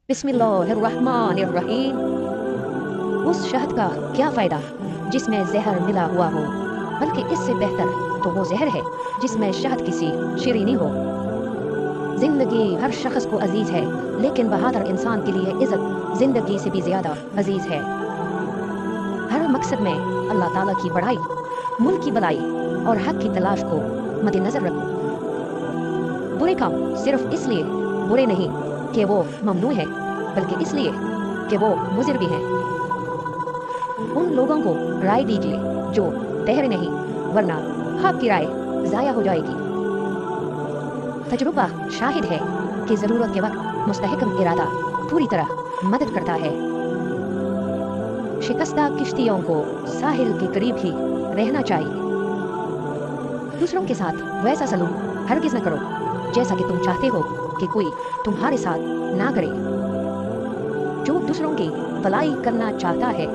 बिस्मिल्लाहिर्रहमानिर्रहीम। उस शहद का क्या फ़ायदा जिसमें जहर मिला हुआ हो, बल्कि इससे बेहतर तो वो जहर है जिसमें शहद किसी शीरीनी हो। जिंदगी हर शख्स को अजीज है, लेकिन बहादुर इंसान के लिए इज्जत जिंदगी से भी ज्यादा अजीज है। हर मकसद में अल्लाह ताला की बड़ाई, मुल्क की भलाई और हक की तलाश को मद्देनजर रखो। बुरे काम सिर्फ इसलिए बुरे नहीं कि वो ममनू है, बल्कि इसलिए कि वो मुज़िर भी हैं। उन लोगों को राय दीजिए जो ठहरे नहीं, वरना आपकी राय ज़ाया हो जाएगी। तजुर्बा शाहिद है कि ज़रूरत के वक्त मुस्तहकम इरादा पूरी तरह मदद करता है। शिकस्ता किश्तियों को साहिल के करीब ही रहना चाहिए। दूसरों के साथ वैसा सलूक हरगिज़ न करो जैसा कि तुम चाहते हो कि कोई तुम्हारे साथ ना करे। जो दूसरों की भलाई करना चाहता है,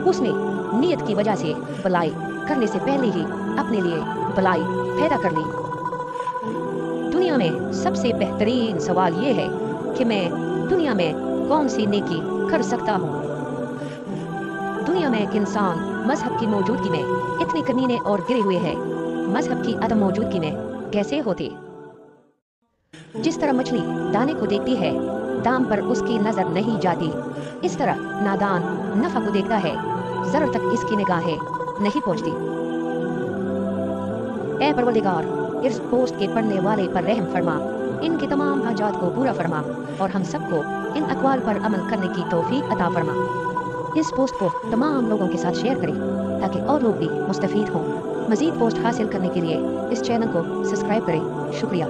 उसने नीयत की वजह से भलाई करने से पहले ही अपने लिए भलाई पैदा कर ली। दुनिया में सबसे बेहतरीन सवाल ये है कि मैं दुनिया में कौन सी नेकी कर सकता हूँ। दुनिया में एक इंसान मजहब की मौजूदगी में इतने कमीने और गिरे हुए हैं, मजहब की अदम मौजूदगी में कैसे होते। जिस तरह मछली दाने को देखती है, दाम पर उसकी नजर नहीं जाती, इस तरह नादान नफा को देखता है, जर तक इसकी निगाहें नहीं पहुंचती। ऐ परवरदिगार, इस पोस्ट के पढ़ने वाले पर रहम फरमा, इनके तमाम हाजात को पूरा फरमा और हम सबको इन अक़वाल पर अमल करने की तौफीक अता फरमा। इस पोस्ट को तमाम लोगों के साथ शेयर करें ताकि और लोग भी मुस्तफीद हों। मज़ीद पोस्ट हासिल करने के लिए इस चैनल को सब्सक्राइब करें। शुक्रिया।